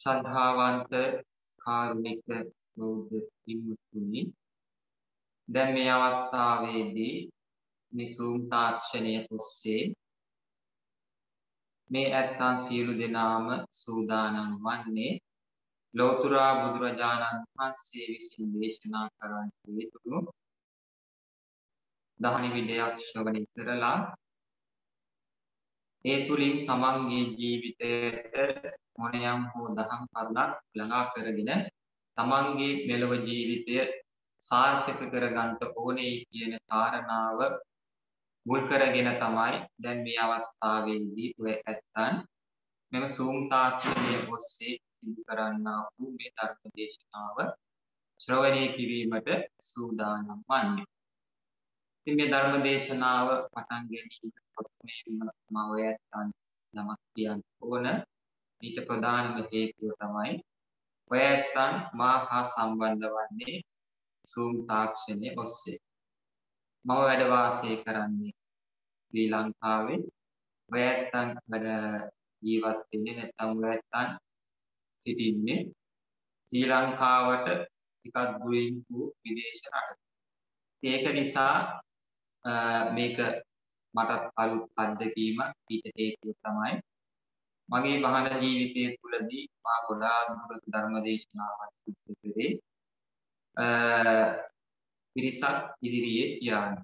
ශ්‍රද්ධාවන්ත කාරුණික බෞද්ධ පින්වත්නි, දැන් මේ අවස්ථාවේදී මේ Zoom තාක්ෂණය ඔස්සේ මේ ඇත්තන් සියලු දෙනාම සූදානම් වන්නේ ලෝතර බුදුරජාණන් වහන්සේ විසින් දේශනා කරන්නට යෙදුණු දහනි විදයක් ශ්‍රවණය කරලා ඒ තුලින් තමන්ගේ ජීවිතයට මොනියම් හෝ දහම් කරුණක් ළඟා කරගෙන තමන්ගේ මෙලොව ජීවිතය සාර්ථක කරගන්න ඕනේ කියන කාරණාව මුල් කරගෙන තමයි දැන් මේ අවස්ථාවේදී ඔය ඇත්තන් මෙම Zoom තාක්ෂණය ඔස්සේ සිදු කරන්නා වූ මේ ධර්ම දේශනාව ශ්‍රවණය කිරීමට සූදානම් වන්නේ. ඉතින් මේ ධර්ම දේශනාව පටන් ගැනීමට ප්‍රථමයෙන්ම මම ඔය ඇත්තන් නමක් කියන්න ඕන. ඊට ප්‍රධානම හේතුව තමයි ඔය ඇත්තන් මා හා සම්බන්ධ වන්නේ Zoom තාක්ෂණය ඔස්සේ. මම වැඩ වාසය කරන්නේ ශ්‍රී ලංකාවේ. ඔය ඇත්තන් වැඩ ජීවත් වෙන්නේ නැත්නම් ඔය ඇත්තන් සිටින්නේ ශ්‍රී ලංකාවට ටිකක් දුරින් වූ විදේශ රටක. ඒක නිසා මේක මටත් අලුත් අත්දැකීමක්. ඊට හේතුව තමයි මගේ මහාන ජීවිතයේ තුලදී මා ගොඩාක් දුරට ධර්ම දේශනාවක් සිදු කරේ. පිරිසක් ඉදිරියේ යාන.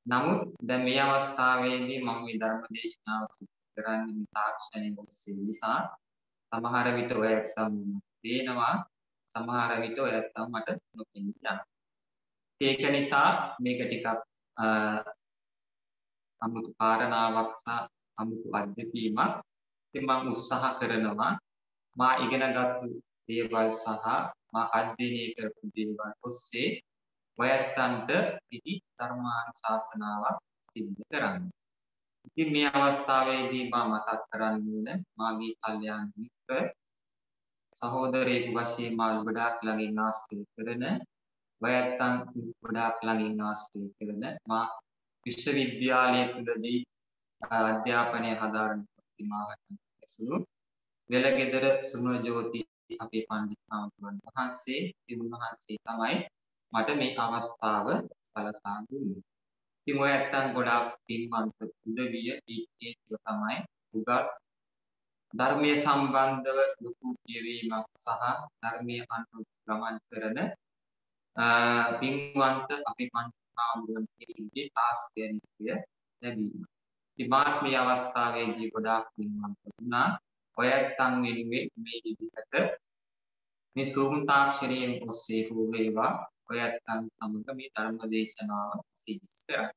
නමුත් දැන් මේ අවස්ථාවේදී මම මේ ධර්ම දේශනාව සිදු කරන්නේ මේ තාක්ෂණය ඔස්සේ නිසා සමහර විට ඔය ඇත්තම් පේනවා, සමහර විට ඔය ඇත්තම් මට නොපෙනී යනවා. ඒක නිසා මේක ටිකක් අමුතු කාරණාවක් සහ අමුතු අත්දැකීමක්. ඉතින් මම උත්සාහ කරනවා මා ඉගෙනගත්තු දේවල් සහ මා අධ්‍යයනය කරපු දේවල් ඔස්සේ ඔය ඇත්තන්ට ඉදි ධර්මානුශාසනාවක් සිද්ධ කරන්න. ඉතින් මේ අවස්ථාවේදී මා මතක් කරන්න ඕන මාගේ කල්යාණ මිත්‍ර සහෝදරයෙකු වශයෙන් මා ගොඩාක් ළඟින් ආශ්‍රය කරන ඔය ඇත්තන් ගොඩාක් ළඟින් ආශ්‍රය කරන මා විශ්වවිද්‍යාලය තුලදී අධ්‍යාපනය හදාරන ප්‍රතිමාවක් ඇසුරු වෙලගෙදර සුමජෝති අපේ පණ්ඩිත හාමුදුරන් වහන්සේ උන්වහන්සේ තමයි මට මේ අවස්ථාව සලසා දුන්නේ. ඉතින් ඔය ඇත්තන් ගොඩාක් පින්වන්ත උදවිය හේතුව තමයි උගත් ධර්මයේ සම්බන්ධව ලොකු කියවීමක් සහ ධර්මයේ අනුගමනය කරන පින්වන්ත අපේ පණ්ඩිත හාමුදුරන් කෙනෙක්ගේ ආශ්‍රයනිකය ලැබීම. ඉතින් මාත් මේ අවස්ථාවේදී ගොඩාක් පින්වන්ත වුණා. ඔය ඇත්තන් වෙනුවෙන් මේ විදිහට මේ Zoom තාක්ෂණයෙන් ඔස්සේ හෝ වේවා ඔය ඇත්තන් සමග මේ ධර්ම දේශනාව සිදු කරා.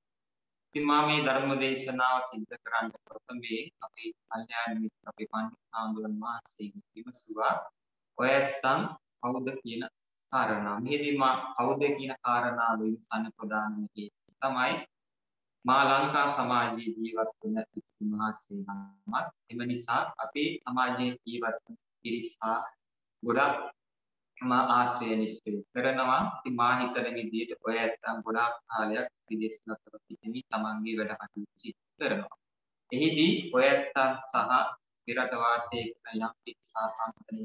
ඉතින් මා මේ ධර්ම දේශනාව සිදු කරන්න ප්‍රථමයෙන් අපේ කල්යාණ මිත්‍ර අපේ පණ්ඩිත හාමුදුරන් වහන්සේගෙන් විමසුවා ඔය ඇත්තන් කවුද කියන කාරණා. මෙහිදී මා කවුද කියන කාරණාව විමසන්න ප්‍රධානම හේතුව තමයි මා ලංකා සමාජයේ ජීවත් වන මහත්සේ නමක්. එම නිසා අපේ සමාජයේ ජීවත් වන පිරිස ගොඩක් මා ආශ්‍රය නිශ්චය කරනවා. ඉතින් මා හිතන විදිහට ඔය ඇත්තන් ගොඩාක් කාලයක් විදේශගතව සිටින තමන්ගේ වැඩ කටයුතු සිදු කරනවා. එහිදී ඔය ඇත්තන් සහ පෙරට වාසයේ කරන යම් පිරිසා සංකලනය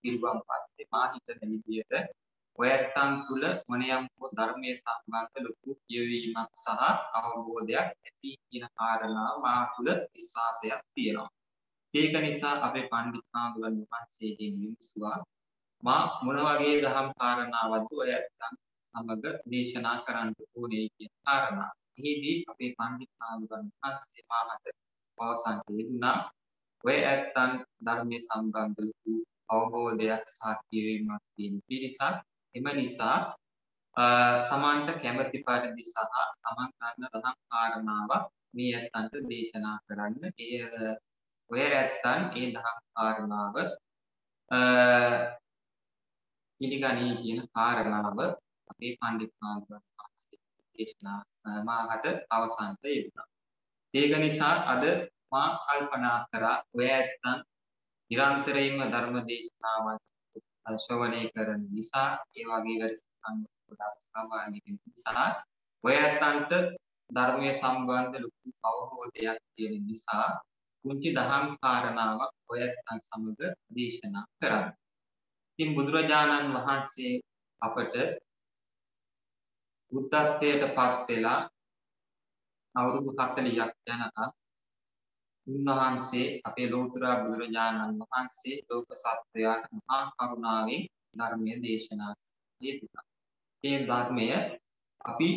පිළිබඳව පස්සේ මා හිතන විදිහට ඔය ඇත්තන් තුල මොනියම් හෝ ධර්මයේ සම්බන්ධ ලොකු කියවීමක් සහ අවබෝධයක් ඇති කියන කාරණාව මා තුල විශ්වාසයක් තියෙනවා. ඒක නිසා අපේ පණ්ඩිත හාමුදුරන් වහන්සේගෙන් විමසුවා මා මොන වගේ දහම් කාරණාවක්ද ඔය ඇත්තන් සමග දේශනා කරන්න ඕනේ කියන කාරණා. එහිදී අපේ පණ්ඩිත හාමුදුරන් වහන්සේ මාමත පවසන් දෙන්නා ඔය ඇත්තන් ධර්මයේ සම්බන්ධ ලොකු අවබෝධයක් සහ කියවීමක් තියෙන පිරිසක්. එම නිසා තමන්ට කැමැති පරිදි සහ තමන් ගන්න දහම් කාරණාවක් මේ ඇත්තන්ට දේශනා කරන්න. ඔය ඇත්තන් ඒ දහම් කාරණාව පිළිගනී කියන කාරණාව අපේ පණ්ඩිත හාමුදුරන් වහන්සේ දේශනා මාකට අවසන්ට යෙදුණා. ඒක නිසා අද මා කල්පනා කරා ඔය ඇත්තන් නිරන්තරයෙන්ම ධර්ම දේශනාවන් ශ්‍රවණය කරන නිසා ඒ වගේ වැඩසටහන් ගොඩක් සහභාගී වෙන නිසා ඔය ඇත්තන්ට ධර්මයේ සම්බන්ධ ලොකු අවබෝධයක් තියෙන නිසා පුංචි දහම් කාරණාවක් ඔයත්න් සමග දේශනා කරන්න. ඉතින් බුදුරජාණන් වහන්සේ අපට බුද්ධත්වයට පත් වෙලා අවුරුදු 40ක් යනකම් උන්වහන්සේ අපේ ලෝතර බුදුරජාණන් වහන්සේ ලෝක සත්වයාට මහා කරුණාවෙන් ධර්මය දේශනා කළා. මේ ධර්මය අපි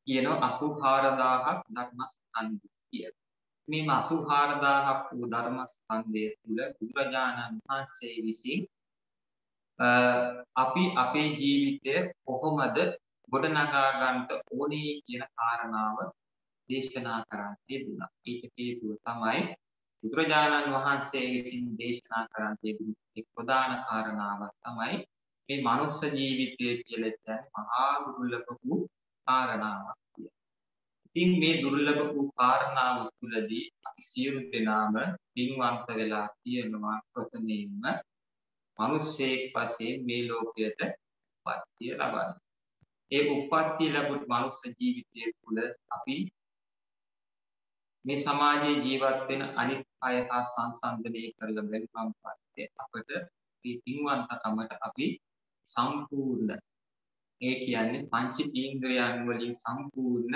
කියන 84000ක් ධර්මස්කන්ධය කියලා. මේ 84000ක් වූ ධර්මස්කන්ධය තුල බුදුරජාණන් වහන්සේ විසින් අපි අපේ ජීවිතය කොහොමද ගොඩනගා ගන්නට ඕනේ කියන කාරණාව දේශනා කරන්න තිබුණා. ඒක හේතුව තමයි බුදුරජාණන් වහන්සේ විසින් දේශනා කරන්න තිබුණු එක් ප්‍රධාන කාරණාවක් තමයි මේ මනුස්ස ජීවිතය කියලා කියන්නේ මහා දුර්ලභ වූ කාරණාවක් කියලා. ඉතින් මේ දුර්ලභ වූ කාරණාව තුළදී අපි සියලු දෙනාම පින්වන්ත වෙලා තියෙනවා ප්‍රථමයෙන්ම මිනිස්සෙක් වශයෙන් මේ ලෝකයට උප්පත්තිය ලබන්න. ඒ උප්පත්තිය ලැබුණු මනුස්ස ජීවිතය තුළ අපි මේ සමාජයේ ජීවත් වෙන අනිත් අය හා සංසන්දනය කරලා බැලුවම පස්සේ අපට මේ පින්වන්තකමට අපි සම්පූර්ණ ඒ කියන්නේ පංච ඉන්ද්‍රයන් වලින් සම්පූර්ණ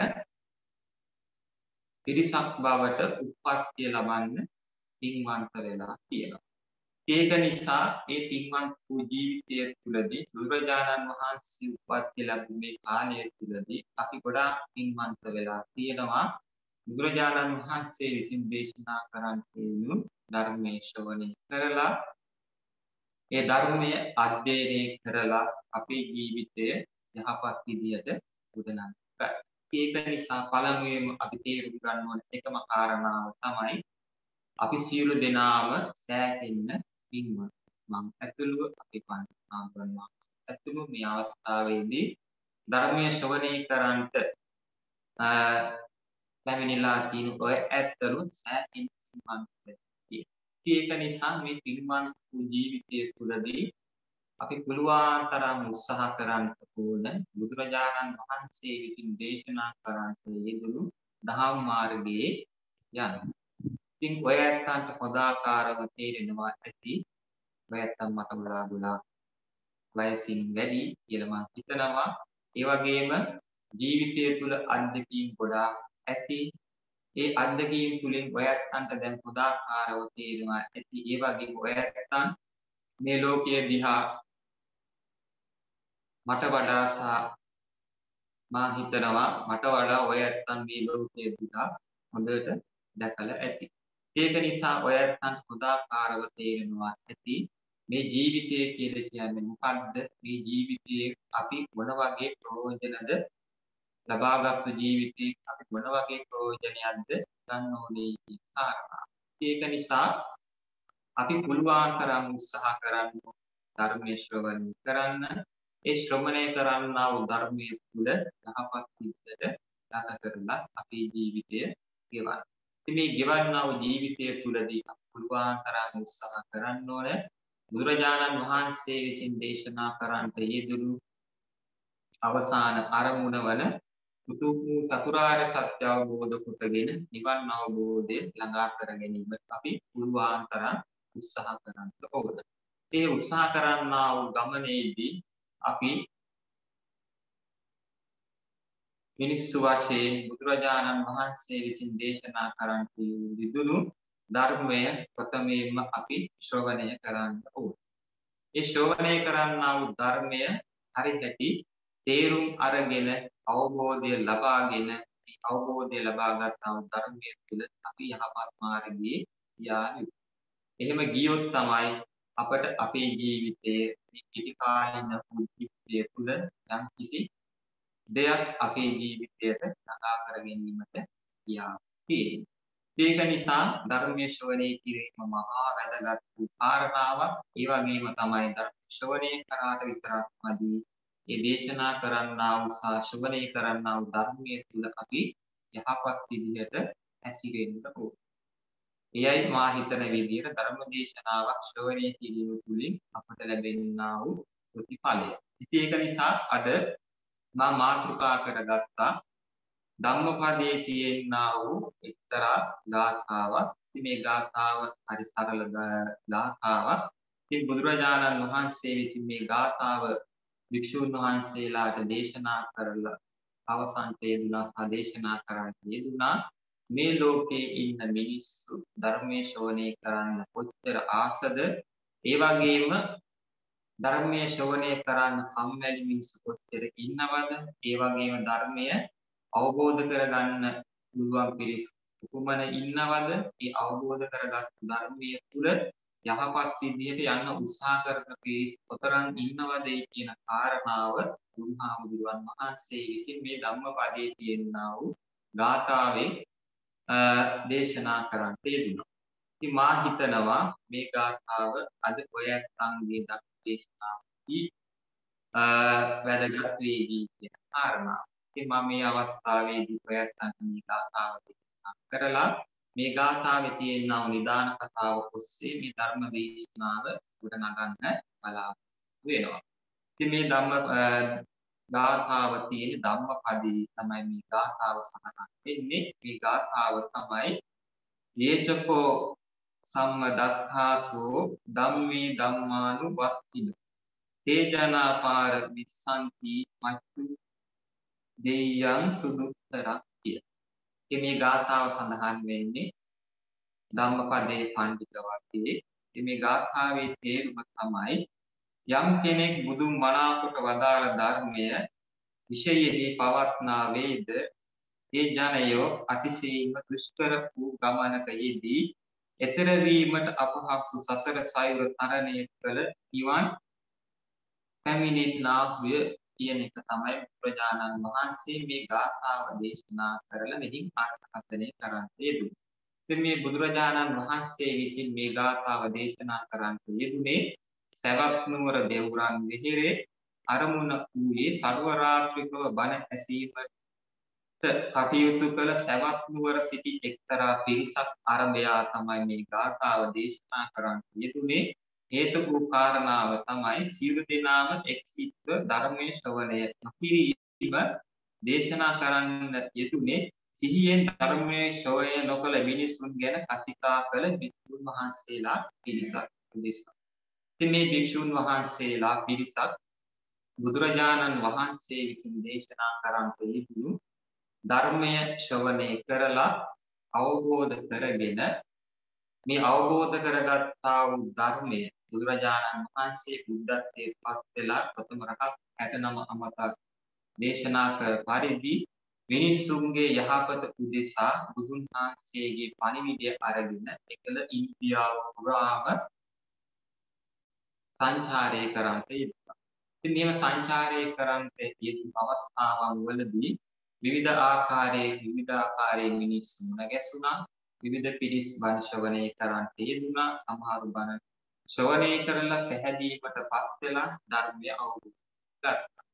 පිරිසක් බවට උප්පත්තිය ලබන්න පින්වන්ත වෙලා තියෙනවා. ඒක නිසා මේ පින්වන්ත වූ ජීවිතය තුළදී බුදුරජාණන් වහන්සේ උප්පත්තිය ලැබුණ මේ කාලය තුළදී අපි ගොඩාක් පින්වන්ත වෙලා තියෙනවා. බුදුරජාණන් වහන්සේ විසින් දේශනා කරන්න තියෙනු ධර්මයේ ශ්‍රවණය කරලා ඒ ධර්මය අධ්‍යයනය කරලා අපේ ජීවිතය යහපත් විදියට ගොඩනගන්න. ඒක නිසා පළමුවෙන්ම අපි තේරුම් ගන්න ඕන එකම කාරණාව තමයි අපි සියලු දෙනාම සෑහෙන්න පින්වත්. මම ඇතුළුව අපි පන්සල් ඇතුළු මේ අවස්ථාවේදී ධර්මයේ ශ්‍රවණය කරන්නට පැමිණිලා තියෙන ඔය ඇත්තලුත් සෑහෙන්න පින්වත් වෙනවා. ඒක නිසා මේ පින්වත් වූ ජීවිතය තුළදී අපි පුළුවන් තරම් උත්සාහ කරන්න ඕන බුදුරජාණන් වහන්සේ විසින් දේශනා කරන්නට යෙදුණු දහම් මාර්ගයේ යන්න. ඉතින් ඔය ඇත්තන්ට හොදාකාරව තේරෙනවා ඇති ඔය ඇත්තන් මට වඩා වයසින් වැඩි කියලා මම හිතනවා. ඒ වගේම ජීවිතය තුළ අත්දැකීම් ගොඩාක් ඇති. ඒ අත්දැකීම් තුලින් ඔය ඇත්තන්ට දැන් හොදාකාරව තේරෙනවා ඇති. ඒ වගේම ඔය ඇත්තන් මේ ලෝකයේ දිහා මට වඩා මා හිතනවා මට වඩා ඔය ඇත්තන් මේ ලෝකයේ දිහා හොඳට දැකලා ඇති. ඒක නිසා ඔය ඇත්තන් හොදාකාරව තේරෙනවා ඇති මේ ජීවිතය කියලා කියන්නේ මොකක්ද? මේ ජීවිතයේ අපි මොන වගේ ප්‍රයෝජනද ලබාගත්තු ජීවිතේ අපි මොන වගේ ප්‍රයෝජනයක්ද ගන්න ඕනේ කියන කාරණා. ඒක නිසා අපි පුළුවන් තරම් උත්සාහ කරන්න ධර්මයේ ශ්‍රවණය කරන්න. ඒ ශ්‍රවණය කරන්නා වූ ධර්මයේ තුල යහපත් විදිහට ගත කරලා අපේ ජීවිතය ගෙවන්න. මේ ගෙවන්නා වූ ජීවිතය තුලදී අපි පුළුවන් තරම් උත්සාහ කරන්න ඕනේ බුදුරජාණන් වහන්සේ විසින් දේශනා කරන්නට යෙදුණු අවසාන අරමුණ වන උතුම් චතුරාර්ය සත්‍ය අවබෝධ කොටගෙන නිවන් අවබෝධය ළඟා කර ගැනීමට අපි පුළුවන් තරම් උත්සාහ කරන්න ඕන. ඒ උත්සාහ කරන්නා වූ ගමනේදී අපි මිනිස්සු වශයෙන් බුදුරජාණන් වහන්සේ විසින් දේශනා කරන්නට යෙදුණු ධර්මය ප්‍රථමයෙන්ම අපි ශ්‍රවණය කරන්න ඕන. ඒ ශ්‍රවණය කරන්නා වූ ධර්මය හරියට තේරුම් අරගෙන අවබෝධය ලබාගෙන මේ අවබෝධය ලබාගත් ධර්මයේ තුල අපි යහපත් මාර්ගයේ යා යුතුයි. එහෙම ගියොත් තමයි අපට අපේ ජීවිතයේ ඉති කාලින ජීවිතය තුළ යම් කිසි දෙයක් අපේ ජීවිතයට ළඟා කර ගැනීමට යා තියෙන්නේ. ඒක නිසා ධර්මයේ ශ්‍රවණය කිරීම මහා වැදගත් වූ කාරණාවක්. ඒ වගේම තමයි ධර්ම ශ්‍රවණය කරාට විතරක්මදි ඒ දේශනා කරන්නා වූ ශ්‍රවණය කරන්නා වූ ධර්මයේ තුල අපි යහපත් විදිහට හැසිරෙන්න ඕන. එයයි මා හිතන විදිහට ධර්ම දේශනාවක් ශ්‍රවණය කිරීම තුළින් අපට ලැබෙනා වූ ප්‍රතිඵලය. ඉතින් ඒක නිසා අද මා මාතෘකා කරගත්තා ධම්මපදයේ තියෙනා වූ එක්තරා ගාථාවක් මේ ගාථාව හරි සරල ගාථාවක්. ඉතින් බුදුරජාණන් වහන්සේ විසින් මේ ගාථාව භික්ෂුන් වහන්සේලාට දේශනා කරලා අවසන්ට යෙදුනා සහ දේශනා කරන්නට යෙදුනා. මේ ලෝකේ ඉන්න මිනිස්සු ධර්මයේ ශ්‍රවණය කරන්න කොච්චර ආසද, ඒ වගේම ධර්මයේ ශ්‍රවණය කරන්න කම්මැලි මිනිස්සු කොච්චර ඉන්නවද, ඒ වගේම ධර්මය අවබෝධ කරගන්න පුළුවන් පිරිස් කුමන ඉන්නවද, ඒ අවබෝධ කරගත් ධර්මයේ තුල යහපත් විදිහට යන්න උත්සාහ කරන පිරිස් කොතරම් ඉන්නවද කියන කාරණාව බුදුහාමුදුරුවන් වහන්සේ විසින් මේ ධම්මපදයේ තියෙනා වූ ගාථාවේ දේශනා කරන්නට යෙදුණා. ඉතින් මා හිතනවා මේ ගාථාව අද ඔය අංගයේ ධර්ම දේශනාවේදී වැදගත් වේවි කියන කාරණාව. ඉතින් මම මේ අවස්ථාවේදී ඔය අංගයේ ගාථාව දේශනා කරලා මේ ගාථාවේ තියෙනා නිදාන කතාව ඔස්සේ මේ ධර්ම දේශනාව ගොඩනගන්න බලාපොරොත්තු වෙනවා. ඉතින් මේ ගාථාව තියෙන ධම්මපදයේ තමයි මේ ගාථාව සඳහන් වෙන්නේ. මේ ගාථාව තමයි යේචකෝ සම්මදත්තාතෝ ධම්මේ ධම්මානුවත්තින තේජනාපාර විස්සන්ති මච්චු දෙයයන් සුදුත්තරක් කිය. මේ ගාථාව සඳහන් වෙන්නේ ධම්මපදයේ පඬිත වර්ගයේ. මේ ගාථාවේ තේරුම තමයි යම් කෙනෙක් බුදුන් මනාකොට වදාළ ධර්මය විශේෂයෙහි පවත්නා වේද, ඒ ජනයෝ අතිශයින්ම දුෂ්කර වූ ගමනක යෙදී එතර වීමට අපහසු සසර සයුර තරණය කළ නිවන් පැමිණෙන්නාහුය කියන එක තමයි බුදුරජාණන් වහන්සේ මේ ගාථාව දේශනා කරලා මෙහින් අර්ථකථනය කරන්න යෙදුනේ. ඉතින් මේ බුදුරජාණන් වහන්සේ විසින් මේ ගාථාව දේශනා කරන්න යෙදුනේ සවැත් නුවර දෙව්රම් විහෙරේ අරමුණ වූයේ සර්ව රාත්‍රිකව බණ ඇසීමට කටයුතු කළ සවැත් නුවර සිටි එක්තරා පිරිසක් අරබයා තමයි මේ ගාථාව දේශනා කරන්න යෙදුනේ. හේතු වූ කාරණාව තමයි සියලු දෙනාම එක් සිත්ව ධර්මයේ ශ්‍රවණය නොකිරීම දේශනා කරන්න යෙදුනේ. සිහියෙන් ධර්මයේ ශ්‍රවණය නොකළ මිනිසුන් ගැන කතිකා කළ භික්ෂුන් වහන්සේලා පිරිසක් උදෙසා. ඉතින් මේ භික්ෂුන් වහන්සේලා පිරිසක් බුදුරජාණන් වහන්සේ විසින් දේශනා කරන්නට යෙදුණු ධර්මය ශ්‍රවණය කරලා අවබෝධ කරගෙන මේ අවබෝධ කරගත්තා වූ ධර්මය බුදුරජාණන් වහන්සේ බුද්ධත්වයට පත් වෙලා ප්‍රථම රහත් 69 අමතක් දේශනා කර පරිදි මිනිසුන්ගේ යහපත උදෙසා බුදුන් වහන්සේගේ පණිවිඩය අරගෙන එකල ඉන්දියාව පුරාම සංචාරය කරන්නට යෙදුණා. ඉතින් මේව සංචාරය කරන්නට යෙදුණු අවස්ථාවන් වලදී විවිධ ආකාරයේ මිනිස්සු මුණ ගැසුණා. විවිධ පිරිස් බණ ශ්‍රවණය කරන්නට යෙදුණා. සමහරු බණ ශ්‍රවණය කරලා පැහැදීමටපත් වෙලා ධර්මය අවබෝධ කරගත්තා.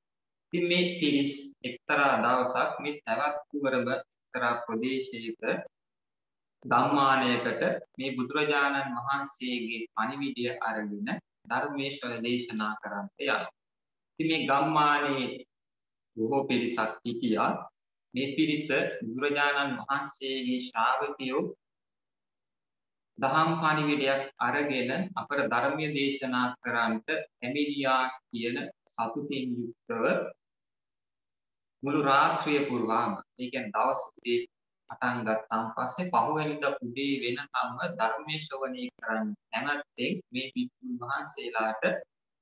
ඉතින් මේ පිරිස් එක්තරා දවසක් මේ සවැත් නුවරම එක්තරා ප්‍රදේශයක ගම්මානයකට මේ බුදුරජාණන් වහන්සේගේ පණිවිඩය අරගෙන ධර්මයේ දේශනා කරන්නට යනවා. ඉතින් මේ ගම්මානයේ බොහෝ පිරිසක් හිටියා. මේ පිරිස බුදුරජාණන් වහන්සේගේ ශ්‍රාවකයෝ දහම් පණිවිඩයක් අරගෙන අපට ධර්මයේ දේශනා කරන්නට පැමිණියා කියන සතුටින් යුක්තව මුළු රාත්‍රිය පුරාම, ඒ කියන්නේ දවස් උදේ පටන් ගත්තාන් පස්සේ පහුවෙනිදා උදේ වෙනකම්ම ධර්මයේ ශ්‍රවණය කරන්න නැමැත්තෙන් මේ භික්ෂුන් වහන්සේලාට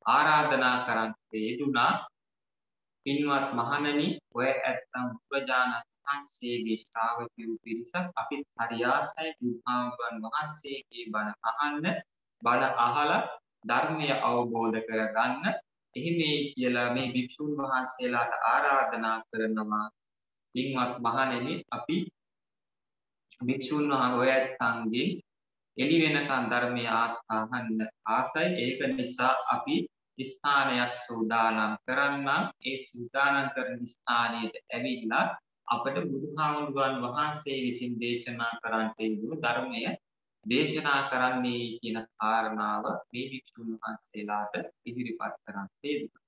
ආරාධනා කරන්නට යෙදුණා. පින්වත් මහණනි, ඔය ඇත්තම් බුදුරජාණන් වහන්සේගේ ශ්‍රාවකයෝ පිරිසක් අපිත් හරි ආසයි බුදුහාමුදුරන් වහන්සේගේ බණ අහන්න, බණ අහලා ධර්මය අවබෝධ කරගන්න. එහිමයි කියලා මේ භික්ෂුන් වහන්සේලාට ආරාධනා කරනවා. පින්වත් මහණෙනි, අපි භික්ෂුන් වහන්සේ ඔය ඇත්තන්ගේ එළි වෙනකන් ධර්මය අහන්න ආසයි. ඒක නිසා අපි ස්ථානයක් සූදානම් කරන්න. ඒ සූදානම් කරන ස්ථානයට ඇවිල්ලා අපට බුදුහාමුදුරන් වහන්සේ විසින් දේශනා කරන්නට යෙදුණු ධර්මය දේශනා කරන්නේ කියන කාරණාව මේ භික්ෂුන් වහන්සේලාට ඉදිරිපත් කරන්නට යෙදුණා.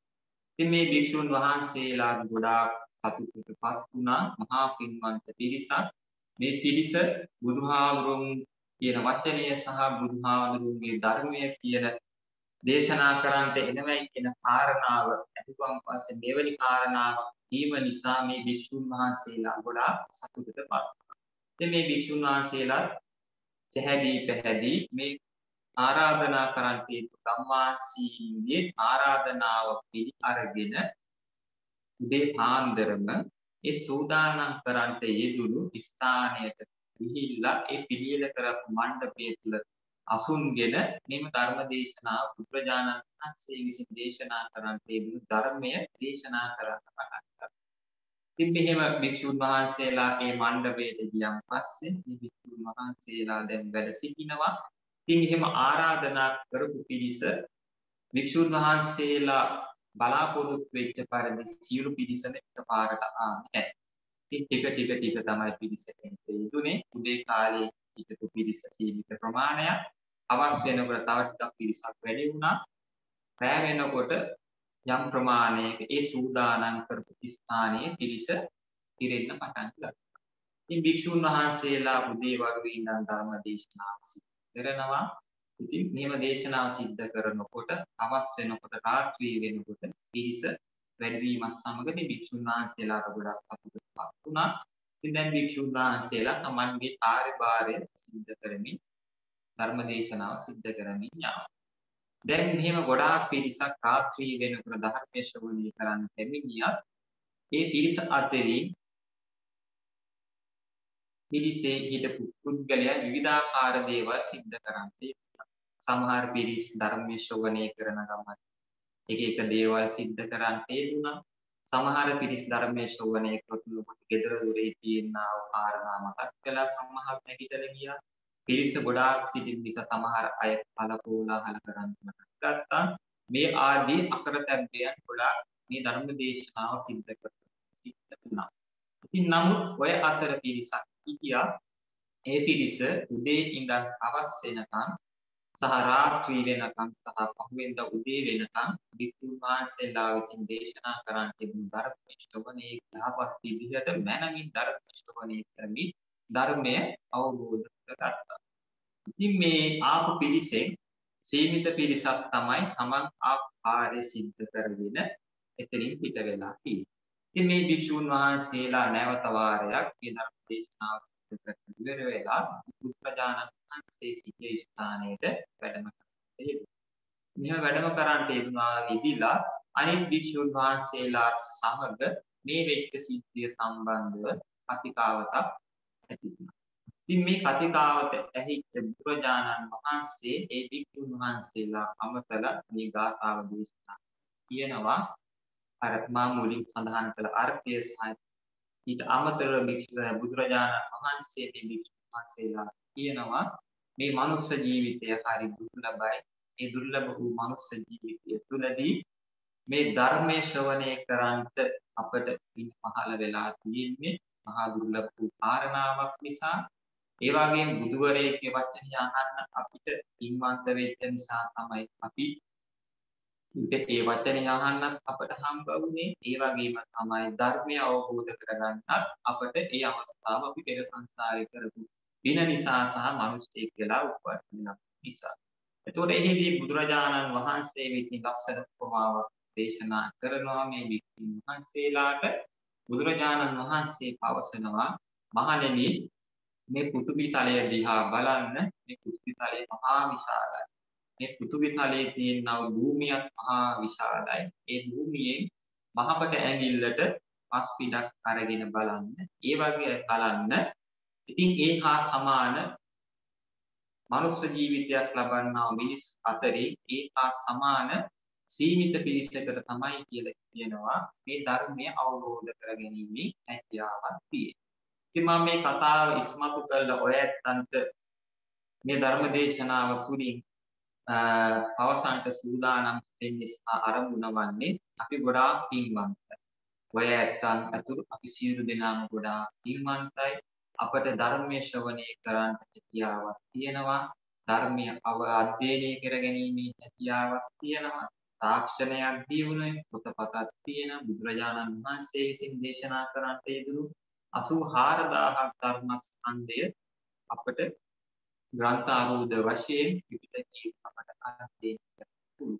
ඉතින් මේ භික්ෂුන් වහන්සේලා ගොඩාක් සතුටටපත් වුණා. මහා පින්වන්ත පිරිසක්. මේ පිරිස බුදුහාමුදුරුන් කියන වචනය සහ බුදුහාමුදුරුවන්ගේ ධර්මය කියන දේශනා කරන්නට එනවයි කියන කාරණාව අතුපම් පස්සේ මෙවැනි කාරණාවක් දීම නිසා මේ භික්ෂුන් වහන්සේලා ගොඩාක් සතුටටපත් වුණා. ඉතින් මේ භික්ෂුන් වහන්සේලා සැහැදී පැහැදී මේ ආරාධනා කරන්නට ධම්මාසීන්ගේ ආරාධනාව පිළි අරගෙන උදේ පාන්දරම ඒ සූදානම් කරන්නට යෙදුණු ස්ථානයට ගිහිල්ලා ඒ පිළියෙල කරපු මණ්ඩපය තුල අසුන්ගෙන මෙම ධර්ම දේශනාව බුදුරජාණන් වහන්සේ විසින් දේශනා කරන්නට යෙදුණු ධර්මය දේශනා කරන්න පටන් ගත්තා. ඉතින් මෙහෙම භික්ෂුන් වහන්සේලා මේ මණ්ඩපයට ගියන් පස්සේ මේ භික්ෂුන් වහන්සේලා දැන් වැඩ සිටිනවා. ඉතින් එහෙම ආරාධනා කරපු පිරිස භික්ෂුන් වහන්සේලා බලාපොරොත්තු වෙච්ච පරිදි සියලු පිරිසම එකපාරට ආන්නේ නැහැ. ඉතින් ටික තමයි පිරිස එන්නේ. උදේ කාලේ හිටපු පිරිස සීමිත ප්‍රමාණයක් අවශ්‍ය වෙනකොට තව ටිකක් පිරිසක් වැඩි වුණා. රැ වෙනකොට යම් ප්‍රමාණයක ඒ සූදානම් කරපු ස්ථානයේ පිරිස පිරෙන්න පටන් ගත්තා. ඉතින් භික්ෂුන් වහන්සේලා උදේ වරුවේ ඉඳන් ධර්ම දේශනාව සිදු කරනවා. ඉතින් මේව දේශනාව සිද්ධ කරනකොට අවශ්‍ය වෙනකොට රාත්‍රී වෙනකොට පිරිස වැඩි වීමත් සමග මේ භික්ෂුන් වහන්සේලාට ගොඩක් සතුටුපත් වුණා. ඉතින් දැන් භික්ෂුන් වහන්සේලා තමන්ගේ කාර්යභාරය සිද්ධ කරමින් ධර්ම දේශනාව සිද්ධ කරමින් යනවා. දැන් මෙහෙම ගොඩාක් පිරිසක් රාත්‍රී වෙනකොට ධර්මයේ ශ්‍රවණය කරන්න පැමිණියත් ඒ පිරිස අතරින් පිරිසේ හිටපු පුද්ගලයන් විවිධාකාර දේවල් සිද්ධ කරන්නේ. සමහර පිරිස් ධර්මයේ ශ්‍රවණය කරන ගමන් එක දේවල් සිද්ධ කරන්නේ දුනා. සමහර පිරිස් ධර්මයේ ශ්‍රවණය කරනකොට gedara dore තියෙනා කාරණා මතක් වෙලා සමහර නැගිටලා ගියා. පිරිස ගොඩාක් සිටින නිසා සමහර අය කලකෝලාහල කරන්න ගත්තා. මේ ආදී අකරතැබ්බයන් ගොඩාක් මේ ධර්ම දේශනාව සිද්ධ කරනවා. ඉතින් නමුත් ඔය අතර පිරිසක් හිටියා. ඒ පිරිස උදේ ඉඳන් හවස වෙනකන් සහ රාත්‍රී වෙනකන් සහ පහුවෙන්ද උදේ වෙනකන් භික්ෂුන් වහන්සේලා විසින් දේශනා කරන්න තිබුණු ධර්ම ශ්‍රවණයේ යහපත් විදිහට මනමින් ධර්ම ශ්‍රවණය කරමින් ධර්මය අවබෝධ කරගත්තා. ඉතින් මේ ආපු පිරිසෙන් සීමිත පිරිසක් තමයි තමන් ආකාරය සිද්ධ කරගෙන එතනින් පිට වෙලා තියෙන්නේ. ඉතින් මේ භික්ෂුන් වහන්සේලා නැවත වාරයක් මේ ධර්ම දේශනාව සිද්ධ කරගෙන ඉවර වෙලා බුදුරජාණන් වහන්සේ සිටිය ස්ථානයට වැඩම කරන්නේ. මෙහෙම වැඩම කරන්නට ඉදිලා අනිත් භික්ෂුන් වහන්සේලා සමග මේ වෙච්ච සිද්ධිය සම්බන්ධව කතිකාවතක් ඇති වුණා. ඉතින් මේ කතිකාවත ඇහිච්ච බුදුරජාණන් වහන්සේ ඒ භික්ෂුන් වහන්සේලා අමතලා මේ ගාථාව දේශනා කියනවා. අර මා මුලින් සඳහන් කළ අර්ථය සහ ඊට අමතරව බුදුරජාණන් වහන්සේ මේ භික්ෂුන් වහන්සේලා කියනවා මේ මනුස්ස ජීවිතය හරි දුර්ලභයි. ඒ දුර්ලභ වූ මනුස්ස ජීවිතය තුළදී මේ ධර්මයේ ශ්‍රවණය කරන්ට අපට පින් පහළ වෙලා තියෙන්නේ මහා දුර්ලභ වූ කාරණාවක් නිසා. ඒ වගේම බුදුවරයෙක්ගේ වචනය අහන්න අපිට පින්වන්ත වෙච්ච නිසා තමයි අපි ඒ වචනය අහන්න අපට හම්බ වුණේ. ඒ වගේම තමයි ධර්මය අවබෝධ කරගන්නත් අපට ඒ අවස්ථාව අපි පෙර සංසාරේ කරපු පින නිසා සහ මිනිස්සෙක් වෙලා උපදින නිසා. එතකොට එහිදී බුදුරජාණන් වහන්සේ විසින් ලස්සන උපමාවක් දේශනා කරනවා මේ වික්ෂුන් වහන්සේලාට. බුදුරජාණන් වහන්සේ පවසනවා මහණෙනි මේ පෘථිවි තලය දිහා බලන්න. මේ පෘථිවි තලය මහා විශාලයි. මේ පෘථිවි තලයේ තියෙන භූමියත් මහා විශාලයි. ඒ භූමියෙන් මහපට ඇඟිල්ලට පස් පිටක් අරගෙන බලන්න. ඒ වගේ බලන්න. ඉතින් ඒ හා සමාන මනුස්ස ජීවිතයක් ලබන්නා මිනිස් අතරේ ඒ හා සමාන සීමිත පිරිසකට තමයි කියලා කියනවා මේ ධර්මය අවබෝධ කරගැනීමේ හැකියාවක් තියෙන්නේ. ඉතින් මම මේ කතාව ඉස්මතු කළා ඔය ඇත්තන්ට මේ ධර්ම දේශනාව තුලින් අවසන්ට සූදානම් වෙන්නේ ආරම්භුණ වන්නේ අපි ගොඩාක් පින්වන්තයි. ඔය ඇත්තන් අතුරු අපි සියලු දෙනාම ගොඩාක් පින්වන්තයි. අපට ධර්මයේ ශ්‍රවණය කරන්න හැකියාවක් තියෙනවා. ධර්මය අධ්‍යයනය කරගැනීමේ හැකියාවක් තියෙනවා. තාක්ෂණයක් දියුණුවේ පොතපතක් තියෙන බුදුරජාණන් වහන්සේ විසින් දේශනා කරන්නට යෙදුණු 84000ක් ධර්මස්කන්ධය අපට ග්‍රන්ථ ආරූඪ වශයෙන් විවිධ කීම් අපට අධ්‍යයනය කරන්න.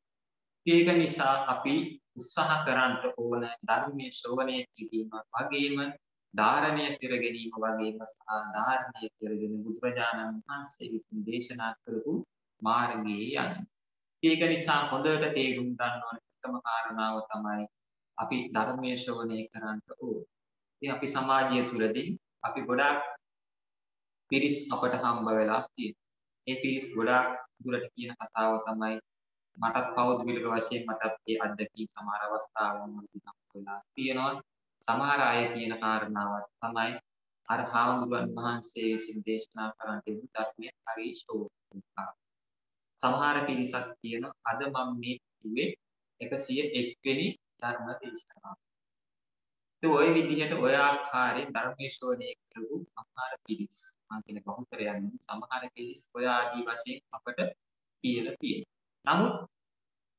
ඒක නිසා අපි උත්සාහ කරන්න ඕන ධර්මයේ ශ්‍රවණය කිරීම වගේම ධාරණය කර ගැනීම වගේම සහ ධාරණය කරගෙන බුදුරජාණන් වහන්සේ විසින් දේශනා කරපු මාර්ගයේ යන්න. ඒක නිසා හොඳට තේරුම් ගන්න ඕන එකම කාරණාව තමයි අපි ධර්මයේ ශ්‍රවණය කරන්න ඕන. ඉතින් අපි සමාජය තුළදී අපි ගොඩාක් පිරිස් අපට හම්බ වෙලා තියෙනවා. ඒ පිරිස් ගොඩාක් දුරට කියන කතාව තමයි මටත් පෞද්ගලික වශයෙන් මටත් ඒ අත්දැකීම් සමහර අවස්ථාවල හම්බ වෙලා තියෙනවා. සමහර අය කියන කාරණාවක් තමයි අර හාමුදුරන් වහන්සේ විසින් දේශනා කරන ධර්මයේ හරි ශෝභා. සමහර පිරිසක් කියන අද මම මේ කිව්වේ 101 වෙනි ධර්ම දේශනාව. ඒ ඔය විදිහට ඔය ආකාරයෙන් ධර්මයේ ශ්‍රවණය කරපු සමහර පිරිස් මම කියන බහුතරයන් සමහර පිරිස් ඔය ආදී වශයෙන් අපට කියලා තියෙනවා. නමුත්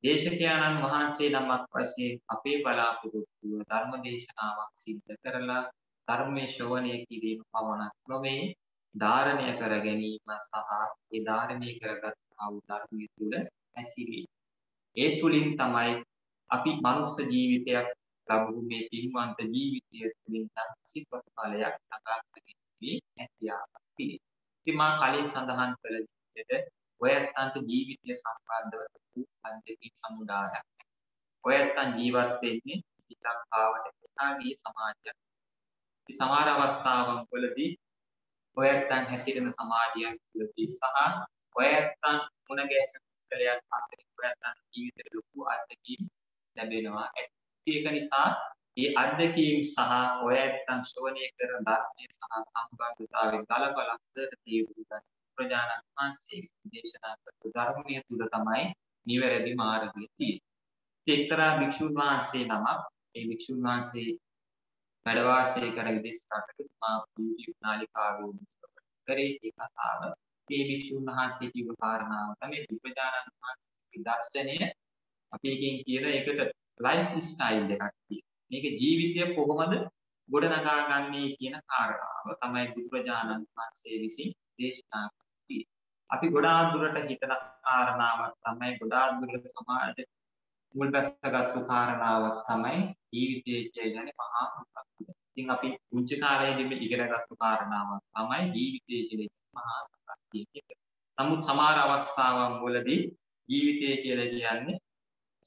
දේශකයන්න් වහන්සේ නමක් වශයෙන් අපේ බලාපොරොත්තුව ධර්ම දේශනාවක් සිද්ධ කරලා ධර්මයේ ශ්‍රවණය කිරීම පමණක් නොවේ ධාරණය කර ගැනීම සහ ඒ ධාරණය කරගත් ආ ධර්මයේ තුල හැසිරීම. ඒ තුලින් තමයි අපි මනුස්ස ජීවිතයක් ලැබු මේ පින්වන්ත ජීවිතය තුළින් සිත්පත් ඵලයක් ළඟා කරගන්නේ හැකියාවක් තියෙනවා. ඉතින් මා කලින් සඳහන් කළ විදිහට ඔය ඇත්තන්ට ජීවිතය සම්බන්ධව අන්තිම සමුදායක්. ඔය ඇත්තන් ජීවත් වෙන්නේ ශ්‍රී ලංකාවට එහාගේ සමාජයක්. මේ සමහර අවස්ථාවන් වලදී ඔය ඇත්තන් හැසිරෙන සමාජයක් තුළදී සහ ඔය ඇත්තන් මුණ ගැසෙන කලයක් අතරින් ඔය ඇත්තන් ජීවිතේ ලොකු අත්දැකීම් ලැබෙනවා. ඒක නිසා මේ අත්දැකීම් සහ ඔය ඇත්තන් ශ්‍රවණය කරන ධර්මයේ සහ සම්බන්ධතාවයේ ගලපලා තේරුම් ගන්න ප්‍රජානන් වහන්සේ දේශනා කරපු ධර්මයේ තුල තමයි නිවැරදි මාර්ගය තියෙන්නේ. එක්තරා භික්ෂුන් වහන්සේ නමක් ඒ භික්ෂුන් වහන්සේ වැඩ වාසය කර විදේශ රටක මා YouTube නාලිකාවේ කරේ ඒ කතාව. මේ භික්ෂුන් වහන්සේ කිව්ව කාරණාව තමයි බුදුරජාණන් වහන්සේගේ දර්ශනය අපි එකකින් කියන එකට ලයිෆ් ස්ටයිල් එකක් තියෙනවා. මේක ජීවිතය කොහොමද ගොඩනගා ගන්නේ කියන කාරණාව තමයි බුදුරජාණන් වහන්සේ විසින් දේශනා කළේ. අපි ගොඩාක් දුරට හිතන කාරණාවක් තමයි ගොඩාක් දුරට සමාජ මුල් බැසගත්තු කාරණාවක් තමයි ජීවිතය කියන්නේ මහා සත්‍යය. ඉතින් අපි පුංචි කාලේදීම ඉගෙනගත්තු කාරණාවක් තමයි ජීවිතය කියන්නේ මහා සත්‍යය. නමුත් සමහර අවස්ථාවන් වලදී ජීවිතය කියලා කියන්නේ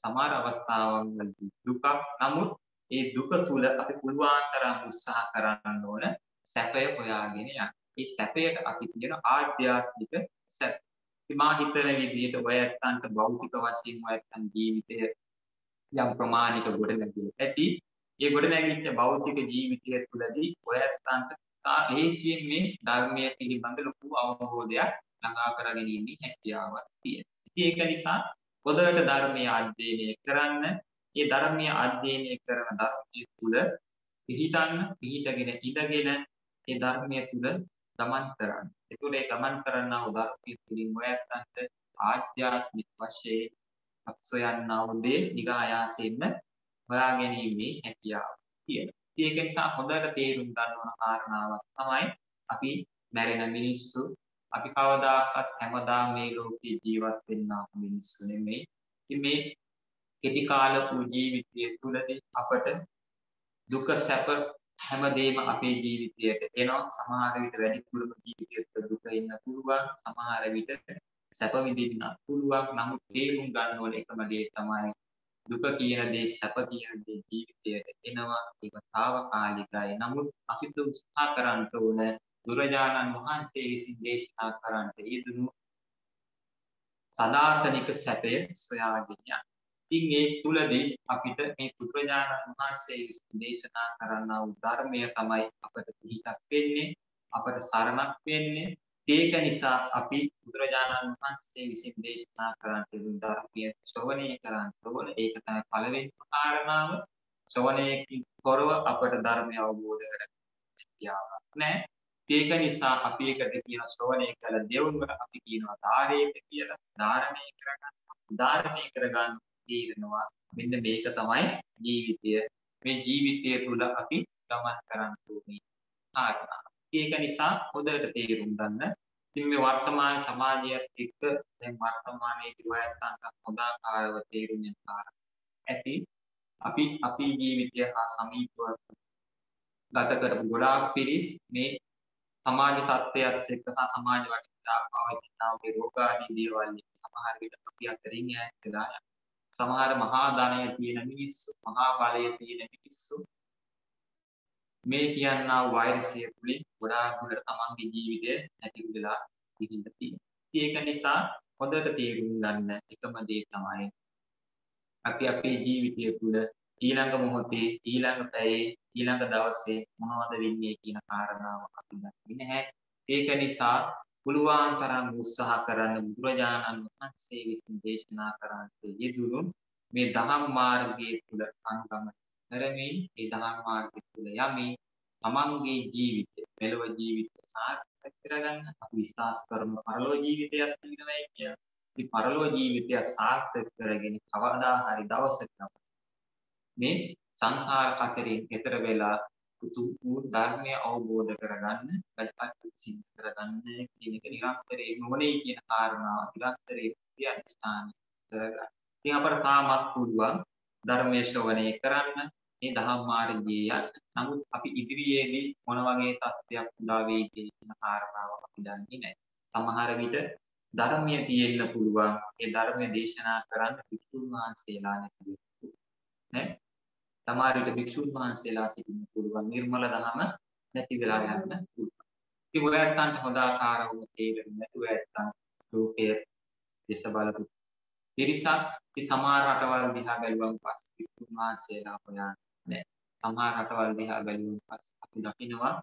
සමහර අවස්ථාවන් වලදී දුකක්. නමුත් ඒ දුක තුල අපි පුළුවන් තරම් උත්සාහ කරන්න ඕන සැපය හොයාගෙන යන්න. ඒ සැපයට අපි කියන ආධ්‍යාත්මික සැප. මා හිතන විදිහට ඔය ඇත්තන්ට භෞතික වශයෙන් ඔය ඇත්තන් ජීවිතය යම් ප්‍රමාණික ගොඩනැගිලි ඇති. ඒ ගොඩනැගිච්ච භෞතික ජීවිතය තුළදී ඔය ඇත්තන්ට ලේසියෙන් මේ ධර්මයේ පිළිබඳ ලොකු අවබෝධයක් ළඟා කරගෙන ඉන්නේ හැකියාවක් තියෙනවා. ඉතින් ඒක නිසා පොදවට ධර්මය අධ්‍යයනය කරන්න, ඒ ධර්මය අධ්‍යයනය කරන ධර්මයේ තුල පිහිටගෙන ඉඳගෙන ඒ ධර්මයේ තුල ගමන් කරන්න. ඒතකොට ඒ ගමන් කරනා වූ ධර්මයේ තුලින් ඔය ඇත්තන්ට ආධ්‍යාත්මික වශයෙන් සොයන්නා වූ දේ නිරායාසයෙන්ම හොයා ගැනීමේ හැකියාව තියෙනවා. ඒක නිසා හොඳට තේරුම් ගන්න ඕන කාරණාවක් තමයි අපි මැරෙන මිනිස්සු අපි කවදාකවත් හැමදාම මේ ලෝකේ ජීවත් වෙන්නා මිනිස්සු නෙමෙයි. ඉතින් මේ කෙටි කාල වූ ජීවිතය තුළදී අපට දුක සැප හැමදේම අපේ ජීවිතයට එනවා. සමහර විට වැඩිපුරම ජීවිතයට දුක එන්න පුළුවන්. සමහර විට සැප විඳින්න පුළුවන්. නමුත් තේරුම් ගන්න ඕන එකම දේ තමයි දුක කියන දේ සැප කියන දේ ජීවිතයට එනවා. ඒක తాවකාලිකයි. නමුත් අපිට උත්සාහ කරන්න ඕන බුදුරජාණන් වහන්සේ විසින් දේශනා කරන්නට යෙදුණු සදාතනික සැපය සොයාගෙන යන්න. ඉතින් ඒ තුලදී අපිට මේ බුදුරජාණන් වහන්සේ විසින් දේශනා කරනා වූ ධර්මය තමයි අපට පිහිටක් වෙන්නේ, අපට සරණක් වෙන්නේ. ඒක නිසා අපි බුදුරජාණන් වහන්සේ විසින් දේශනා කරන්නට යෙදුණු ධර්මය ශ්‍රවණය කරන්න ඕන. ඒක තමයි පළවෙනි කාරණාව. ශ්‍රවණයකින් තොරව අපට ධර්මය අවබෝධ කරගන්න හැකියාවක් නැහැ. ඒක නිසා අපි එකට කියන ශ්‍රවණය කළ දෙවුන්වල අපි කියනවා ධාරේක කියලා. ධාරණය කරගන්න තීරණවා. මෙන්න මේක තමයි ජීවිතය. මේ ජීවිතය තුළ අපි ගමන් කරන්න ඕනේ කාරණා. ඒක නිසා හොඳට තේරුම් ගන්න ඉතින් මේ වර්තමාන සමාජයත් එක්ක දැන් වර්තමානයේදී ඔයයන්ට හොදාකාරව තේරුම් ගන්න ඇති අපි ජීවිතය හා සමීපව ගත කරපු ගොඩාක් පිරිස් මේ සමාජ තත්ත්වයක් එක්ක සහ සමාජ වටපිටාව පවතිනා වූ රෝගාදී දේවල් සමහර විට අපි අතරින් ඈත් වෙලා යනවා. සමහර මහා ධනය තියෙන මිනිස්සු, මහා බලය තියෙන මිනිස්සු මේ කියන්නා වූ වෛරසය තුළින් ගොඩාක් දුරට තමන්ගේ ජීවිතය නැති වෙලා ඉඳින්න තියෙනවා. ඒක නිසා හොඳට තේරුම් ගන්න එකම දේ තමයි අපි අපේ ජීවිතය තුළ ඊළඟ මොහොතේ, ඊළඟ පැයේ, ඊළඟ දවසේ මොනවද වෙන්නේ කියන කාරණාව අපි දන්නේ නැහැ. ඒක නිසා පුළුවන් තරම් උත්සාහ කරන්න බුදුරජාණන් වහන්සේ විසින් දේශනා කරන්නේ යෙදුණු මේ දහම් මාර්ගයේ තුල අනුගමනය කරමින් මේ දහම් මාර්ගය තුල යමින් තමන්ගේ ජීවිතය මෙලොව ජීවිතය සාර්ථක කරගන්න අපි විශ්වාස කරමු පරලොව ජීවිතයක් තිබෙනවායි කියලා. ඉතින් පරලොව ජීවිතය සාර්ථක කරගෙන කවදා හරි දවසක මේ සංසාර කතරෙන් එතර වෙලා උතුම් වූ ධර්මය අවබෝධ කරගන්න වැඩපත් සිද්ධ කරගන්න කියන එක නිරන්තරයෙන් නොනේ කියන කාරණාව නිරන්තරයෙන් අධිෂ්ඨාන කරගන්න. ඉතින් අපට තාමත් පුළුවන් ධර්මයේ ශ්‍රවණය කරන්න මේ දහම් මාර්ගයේ යන්න. නමුත් අපි ඉදිරියේදී මොන වගේ තත්ත්වයක් උදා වෙයි කියන කාරණාව අපි දන්නේ නැහැ. සමහර විට ධර්මයේ තියෙන්න පුළුවන් ඒ ධර්මයේ දේශනා කරන්න පිටුන් වහන්සේලා නැති නේ. සමහර විට භික්ෂුන් වහන්සේලා සිටින්න පුළුවන් නිර්මල දහම නැති වෙලා යන්න පුළුවන්. ඉතින් ඔයයන්ට හොඳ ආකාරව තේරෙන්නේ නැතුව නැත්තම් ලෝකයේ දේශ බලපු පිරිසක් ඉතින් සමහර රටවල් දිහා බැලුවම පස්සේ භික්ෂුන් වහන්සේලා හොයන්නේ නැහැ. සමහර රටවල් දිහා බැලුවම පස්සේ අපි දකිනවා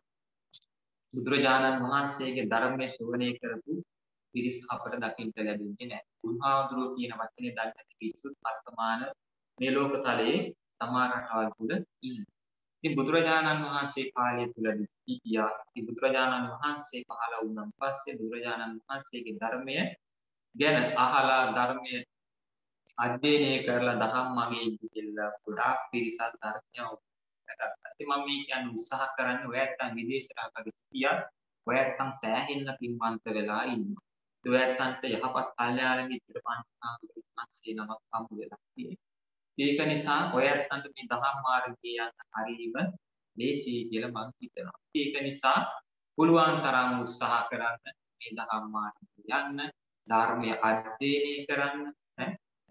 බුදුරජාණන් වහන්සේගේ ධර්මයේ ශ්‍රවණය කරපු පිරිස් අපට දකින්න ලැබෙන්නේ නැහැ. බුදුහාඳුරෝ කියන වචනේ දන්නේ නැති පිරිසුත් වර්තමාන මේ ලෝක තලයේ සමහර රටවල් තුල ඉන්නවා. ඉතින් බුදුරජාණන් වහන්සේ කාලය තුලදී හිටියා. ඉතින් බුදුරජාණන් වහන්සේ පහළ වුණාන් පස්සේ බුදුරජාණන් වහන්සේගේ ධර්මය ගැන අහලා ධර්මය අධ්‍යයනය කරලා දහම් මගේ ඉඳලා ගොඩාක් පිරිසක් ධර්මය අවබෝධ ඉතින් මම මේ කියන්නේ උත්සාහ කරන්නේ ඔයත් විදේශ රටක හිටියත් ඔයත් සෑහෙන්න පින්වන්ත වෙලා ඉන්නවා. ඔයත්න්ට යහපත් කල්යාණ මිත්‍ර පන්සාන්සේ නමක් හම්බ වෙලා තියෙනවා. ඒක නිසා ඔයත්න්ට මේ දහම් මාර්ගයේ යන්න හරීම ලේසි කියලා මම හිතනවා. ඒක නිසා පුළුවන් තරම් උත්සාහ කරන්න මේ දහම් මාර්ගයේ යන්න, ධර්මය අධ්‍යයනය කරන්න,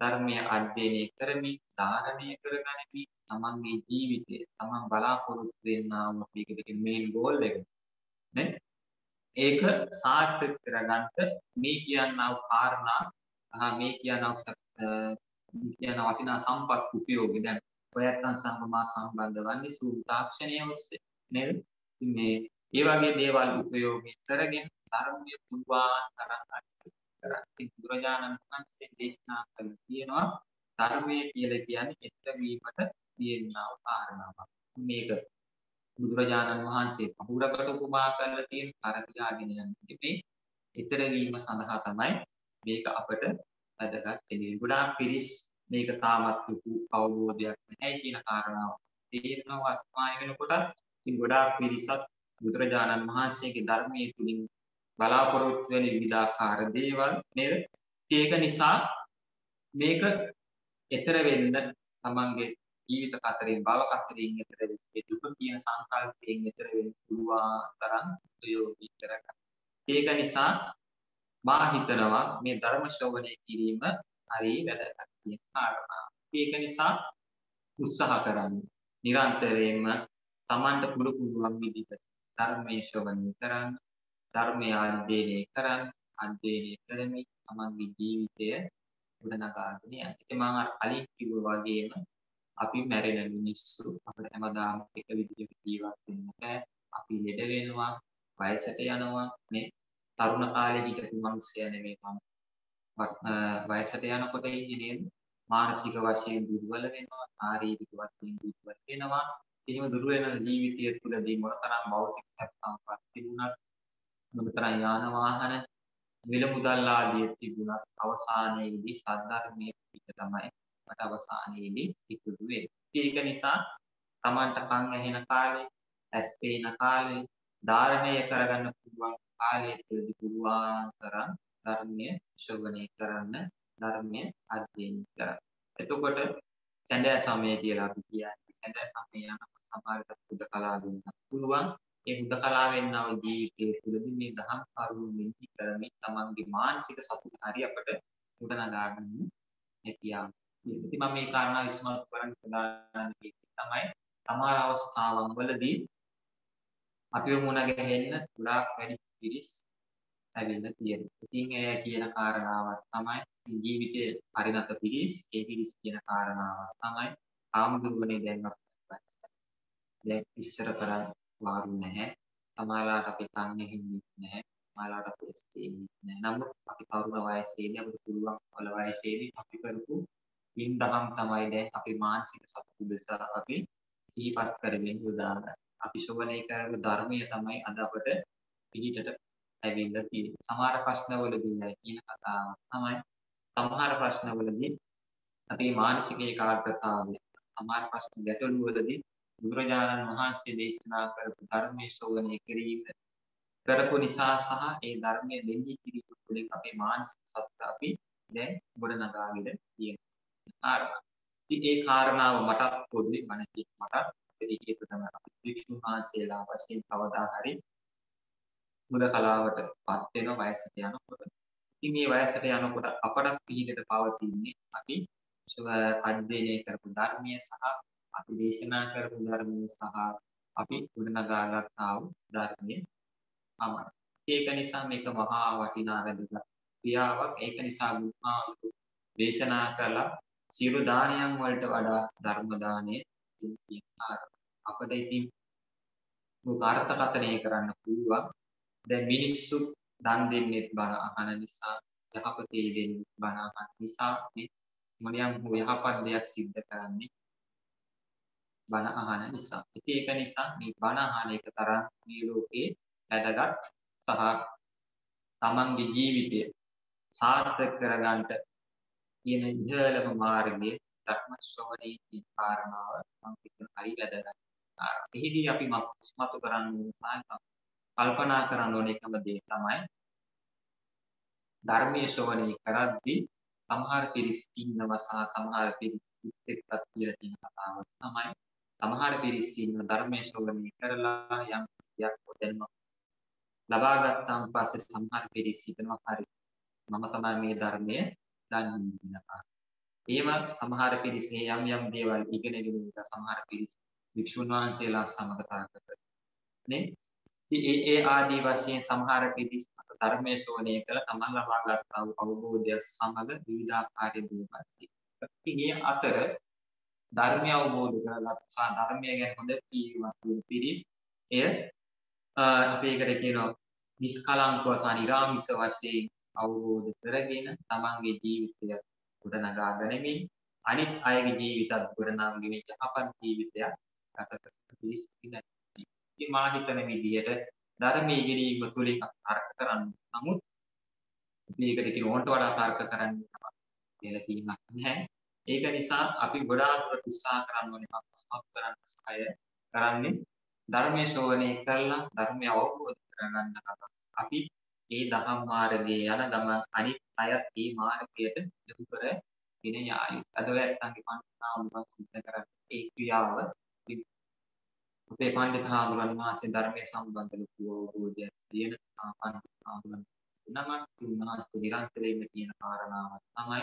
ධර්මය අධ්‍යයනය කරමින්, ධාරණය කරගනිමින් තමන්ගේ ජීවිතය තමන් බලාපොරොත්තු වෙනා වූ මේකේ මේන් ගෝල් එක නේ ඒක සාර්ථක කරගන්න මේ කියනා වූ කාරණා මේ කියනා කියන වටිනා සම්පත් උපයෝගී දැන් ඔයයන් සම්මා සම්බන්ධ වන්නේ සූත්‍ර තාක්ෂණය ඔස්සේ නේද මේ ඒ වගේ දේවල් උපයෝගී කරගෙන ධර්මයේ පුදුවාන් තරම් කරන්නේ බුදුරජාණන් වහන්සේ දේශනා කළ තියෙනවා ධර්මයේ කියලා කියන්නේ එතර වීමට තියෙනා කාරණාවක් මේක බුදුරජාණන් වහන්සේ පහුරකට උපමා කරලා තියෙන කරතියාගෙන යන්නේ මේ ඊතර වීම සඳහා තමයි මේක අපට වැදගත් වෙන්නේ. ගොඩාක් පිරිස් මේක තාමත් ලොකු අවබෝධයක් නැහැ කියන කාරණාව තේරෙනවා වර්තමාන වෙනකොට. ඉතින් ගොඩාක් පිරිසක් බුදුරජාණන් වහන්සේගේ ධර්මයේ තුලින් බලාපොරොත්තු වෙන විවිධාකාර දේවල් නේද? ඒක නිසා මේක ඊතර වෙන්න තමන්ගේ ජීවිත කතරෙන් භව කතරෙන් ඊතර වෙන්නේ දුක කියන සංකල්පයෙන් ඊතර වෙන්න පුළුවන් තරම් උපයෝගී කරගන්න. ඒක නිසා මා හිතනවා මේ ධර්ම ශ්‍රවණය කිරීම හරි වැදගත් කියන කාරණා. ඒක නිසා උත්සාහ කරන්න. නිරන්තරයෙන්ම තමන්ට පුළුවන් විදිහට ධර්මයේ ශ්‍රවණය කරන්න, ධර්මය අධ්‍යයනය කරන්න, අධ්‍යයනය කරමින් තමන්ගේ ජීවිතය ගොඩනගාගෙන යන්න. ඒක මම අර කලින් කිව්වා වගේම අපි මැරෙන මිනිස්සු අපිට හැමදාම එක විදිහට ජීවත් වෙන්න බෑ. අපි ලෙඩ වෙනවා, වයසට යනවා නේ. තරුණ කාලේ හිටපු මිනිස්සයා නෙමෙයි මම. වයසට යනකොට ඉන්නේ මානසික වශයෙන් දුර්වල වෙනවා, ශාරීරික වශයෙන් දුර්වල වෙනවා. එහෙම දුර්වල වෙන ජීවිතය තුළදී මොනතරම් භෞතික සම්පත් තිබුණත්, මොනතරම් යාන වාහන මිල මුදල් ආදී තිබුණත් අවසානයේදී සද්ධර්මයේ පිට තමයි මට අවසානයේදී ඉතුරු වෙන්නේ. ඒක නිසා Tamanට කන් ඇහෙන කාලේ, ඇස් පේන කාලේ ධාරණය කරගන්න පුළුවන් කාලය තුළදී පුළුවන් තරම් ධර්මය ශ්‍රවණය කරන්න, ධර්මය අධ්‍යයනය කරන්න. එතකොට සැඳෑ සමය කියලා අපි කියන්නේ. සැඳෑ සමය යනකොට සමහරට හුදකලා වෙන්න පුළුවන්. ඒ හුදකලා වෙන්නව ජීවිතයේ තුළදී මේ දහම් කරුණු මෙහි කරමින් තමන්ගේ මානසික සතුට හරි අපට ගොඩනගා ගන්න හැකියාව. ඉතින් මම මේ කාරණා ඉස්මතු කරන්න ප්‍රධාන තමයි සමහර අවස්ථාවන් වලදී අපිව මුණ ගැහෙන්න ගොඩාක් වැඩි පිරිස් ඇවිල්ලා තියෙනවා. ඉතින් එය කියන කාරණාවක් තමයි ජීවිතයේ පරිණත පිරිස්, ඒ පිරිස් කියන කාරණාවක් තමයි ආමුදුරනේ දැන් අපිට දැන් ඉස්සර තරම් වාරු නැහැ. සමහරවිට අපි කන්නේ හින්නේ නැහැ. සමහරවිට අපි ස්ටේන්නේ නැහැ. නමුත් අපි තරුණ වයසේදී අපිට පුළුවන් වල වයසේදී අපි කරපු පින් දහම් තමයි දැන් අපි මානසික සතුට දෙස අපි සිහිපත් කරමින් උදාහරණ. අපි ශ්‍රවණය කරපු ධර්මය තමයි අද අපට පිළිටට ඇවිල්ලා තියෙන්නේ. සමහර ප්‍රශ්නවලදී කියන කතාව තමයි සමහර ප්‍රශ්නවලදී අපේ මානසික ඒකාග්‍රතාවය සමහර ප්‍රශ්න ගැටලුවලදී බුදුරජාණන් වහන්සේ දේශනා කරපු ධර්මයේ ශ්‍රවණය කිරීම කරපු නිසා සහ ඒ ධර්මයේ මෙහි කිරීම තුළින් අපේ මානසික සතුට අපි දැන් ගොඩනගාගෙන තියෙනවා. ඉතින් ඒ කාරණාව මටත් පොදුයි මනසින් මටත් පිළිගිය තමයි අපි වික්ෂුන් වහන්සේලා වශයෙන් කවදා හරි මුදකලාවට පත් වෙන වයසට යනකොට. ඉතින් මේ වයසට යනකොට අපට පිළිදෙට පවතින්නේ අපි අධ්‍යයනය කරපු ධර්මය සහ අපි දේශනා කරපු ධර්මය සහ අපි ගොඩනගාගත්තා වූ ධර්මයේ අමර. ඒක නිසා මේක මහා වටිනා වැදගත් ක්‍රියාවක්. ඒක නිසා බුදුහාමුදුරු දේශනා කළා සියලු දානයන් වලට වඩා ධර්ම දානය අපිට ඉතින් අර්ථකථනය කරන්න පුළුවන්. දැන් මිනිස්සු දන් දෙන්නේ බණ අහන නිසා, යහපතේ දෙන්නේ බණ අහන නිසා මේ මොනියම් හෝ යහපත් දෙයක් සිද්ධ කරන්නේ බණ අහන නිසා. ඉතින් ඒක නිසා මේ බණ අහන එක තරම් මේ ලෝකේ වැදගත් සහ තමන්ගේ ජීවිතය සාර්ථක කරගන්න කියන ඉහළම මාර්ගය ධර්ම ශ්‍රවණයේ කියන කාරණාව මම හිතන හරි වැදගත්. එහිදී අපි මතු කරන්න ඕන කල්පනා කරන්න ඕන එකම දේ තමයි ධර්මයේ ශ්‍රවණය කරද්දී සමහර පිරිස් ඉන්නවා සහ සමහර පිරිස් එක්කත් කියලා තියෙන කතාවක් තමයි සමහර පිරිස් ඉන්න ධර්මයේ ශ්‍රවණය කරලා යම් දෙයක් දැනුම ලබා ගත්තාන් පස්සේ සමහර පිරිස් හිතනවා හරි මම තමයි මේ ධර්මයේ දන්නේ නැහැ. එහෙම සමහර පිරිස් යම් යම් දේවල් ඉගෙනගෙන ඉඳලා සමහර පිරිස් වික්ෂුන් වහන්සේලා සමග තර්ක කරනවා. නේ? ඉතින් ඒ ආදී වශයෙන් සමහර පිරිස් ධර්මයේ ශ්‍රවණය කළ තමන් ලබා ගන්නා අවබෝධය සමග විවිධාකාරයේ දේවල්. ඉතින් ඒ අතර ධර්මය අවබෝධ කරගත් සහ ධර්මය ගැන හොඳ කීමක් වූ පිරිස් එය අපි ඒකට කියනවා නිෂ්කලංකව සහ නිරාමිෂ වශයෙන් අවබෝධ කරගෙන තමන්ගේ ජීවිතය ගොඩනගා ගනිමින් අනිත් අයගේ ජීවිතත් ගොඩනගාගෙන යහපත් ජීවිතයක් ගත කරන පිරිස් ඉන්නවා. ඉතින් මා හිතන විදිහට ධර්මයේ ඉගෙනීම තුළින් තර්ක කරන්න. නමුත් මේකට කියන ඕන්ට වඩා තර්ක කරන්න කියලා තියෙනක් නැහැ. ඒක නිසා අපි ගොඩාක් උත්සාහ කරන්න ඕනේ අපස්මත් කරන්න සහය කරන්නේ ධර්මයේ ශ්‍රවණය කරලා ධර්මය අවබෝධ කරගන්න අපි මේ දහම් මාර්ගයේ යන ගමන් අනිත් අයත් මේ මාර්ගයට යොමු කරගෙන යාවි. අද ඔය නැත්නම් පන්සාමුන් සිද්ධ කරන්නේ ඒ ක්‍රියාව අපේ පඬිත් හාමුදුරන් වහන්සේ ධර්මයේ සම්බන්ධ ලොකු අවබෝධයක් තියෙන පඬිත් හාමුදුරන් නම උන්වහන්සේ නිරන්තරයෙන්ම කියන කාරණාව තමයි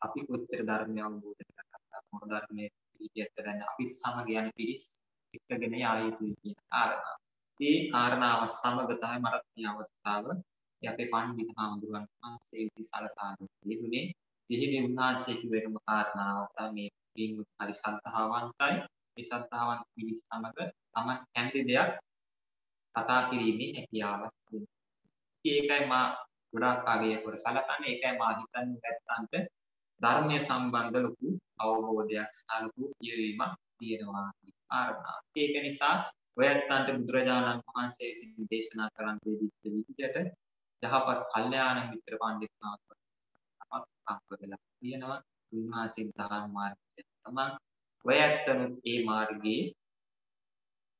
අපි කොච්චර ධර්මය අවබෝධ කරගත්තා මොන ධර්මයේ පිළිගැට ගන්න අපි සමග යන පිරිස් එක්කගෙන යා යුතුයි කියන කාරණාව. මේ කාරණාව සමග තමයි මට මේ අවස්ථාව අපේ පඬිත් හාමුදුරන් වහන්සේ විසලසාරු දෙන්නේ පිළිගි උන්වහන්සේ කිව්වේම කාරණාව තමයි මේ හරි සද්ධාවන්තයි මේ සද්ධාවන්ත පිරිස් සමග තම කැමති දෙයක් කතා කිරීමේ හැකියාවක් තියෙනවා. ඒකයි මා ගොඩාක් අගය කර සලකන්නේ. ඒකයි මා හිතන්නේ නැත්තන්ට ධර්මයේ සම්බන්ධ ලොකු අවබෝධයක් සාලකු කියවීමක් තියෙනවා කාරණා. ඒක නිසා ඔයයන්ට බුදුරජාණන් වහන්සේ විසින් දේශනා කරන විදිහට යහපත් කල්යාණ මිත්‍ර පඬිතුමාට වෙලා තියෙනවා. උන්වහන්සේ දහම් මාර්ගය තමයි ඔයයන්ට මේ මාර්ගයේ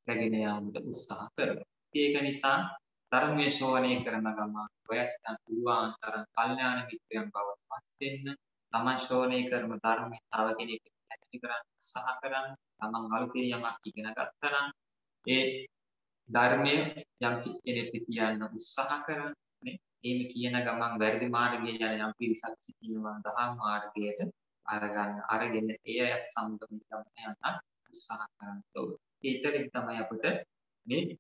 රැගෙන යාමට උත්සාහ කරනවා. ඒක නිසා ධර්මයේ ශ්‍රවණය කරන ගමන් ඔයත් පුළුවන් තරම් කල්යාණ මිත්‍රයන් බවට පත් වෙන්න. තමන් ශ්‍රවණය කරන ධර්මයේ තව කෙනෙකුට ඇති කරන්න උත්සාහ කරන්න. තමන් අලුතෙන් යමක් ඉගෙන ගත්තා නම් ඒ ධර්මය යම් කිසි කෙනෙක්ට කියන්න උත්සාහ කරන්නේ. එහෙම කියන ගමන් වැරදි මාර්ගයේ යන යම් පිරිසක් සිටිනවා දහම් මාර්ගයට අරගෙන ඒ අය සමග යන්න උත්සාහ කරන්න ඕනේ. ඒතරින් තමයි අපිට මේ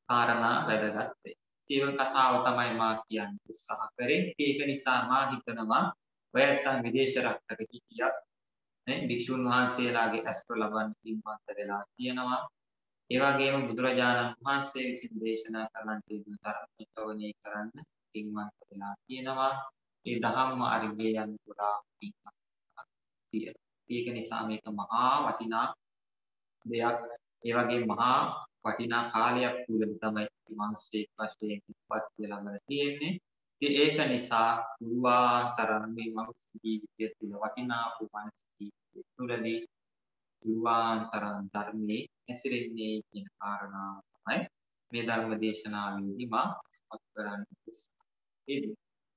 කාරණා වැදගත් වෙන්නේ. ඒ කතාව තමයි මා කියන්න උත්සාහ කරේ. ඒක නිසා මා හිතනවා ඔයයන් විදේශ රටක හිටියත් නේ භික්ෂුන් වහන්සේලාගේ ඇස්ත ලබන්න පින්වත් වෙලා තියෙනවා. ඒ වගේම බුදුරජාණන් වහන්සේ විසින් දේශනා කරන ධර්ම ශ්‍රවණය කරන්න පින්වත් වෙලා තියෙනවා. ඒ ධම්ම මාර්ගයේ යන ගොඩාක් පින්වත් තියෙනවා. ඒක නිසා මේක මහා වටිනා දෙයක්. ඒ වගේ මහා වටිනා කාලයක් තුලදී තමයි මිනිස්සෙක් වශයෙන් ඉපත් වෙලා තියෙන්නේ. ඒක නිසා පුළුවන්තරම් මේ මනුස්ස ජීවිතය තුළ වටිනා වූ මනුස්ස ජීවිතය තුළදී පුළුවන්තරම් ධර්මයේ හැසිරෙන්නේ කියන කාරණාව තමයි මේ ධර්ම දේශනාවේදී මා ඉස්මතු කරන්න උත්සාහ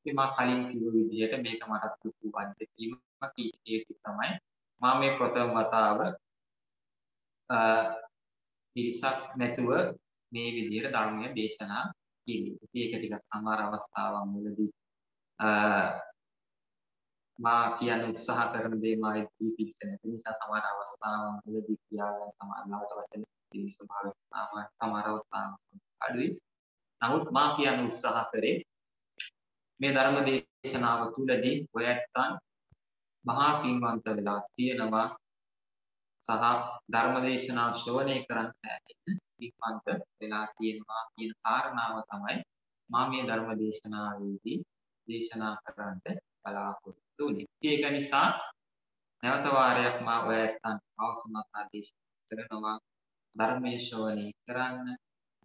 මා කලින් කිව්ව විදිහට මේක මටත් ලොකු අත්දැකීමක්. ඒක තමයි මා මේ ප්‍රථම වතාව පිරිසක් නැතුව මේ විදිහට ධර්මය දේශනා කිරීම. ඒක ටිකක් සමහර අවස්ථාවන් වලදී මා කියන්න උත්සාහ කරන දේ මා ඉති පිළිස නැති නිසා සමහර අවස්ථාවන් වලදී කියාගෙන සමහරවට වචන කිවි ස්වභාවය සමහර අවස්ථාවන් අඩුයි. නමුත් මා කියන්න උත්සාහ කරේ මේ ධර්ම දේශනාව තුළදී ඔයයන් මහා පින්වන්ත වෙලා තියෙනවා. සහ ධර්ම දේශනා ශ්‍රවණය කරන්න සෑහෙන පින්වන්ත වෙලා තියෙනවා කියන කාරණාව තමයි මා මේ ධර්ම දේශනාවේදී දේශනා කරන්න බලාපොරොත්තු වෙන්නේ. ඒක නිසා නැවත වාරයක් මා ඔයයන් අවසන් ආදේශ කරනවා ධර්මයේ ශ්‍රවණය කරන්න,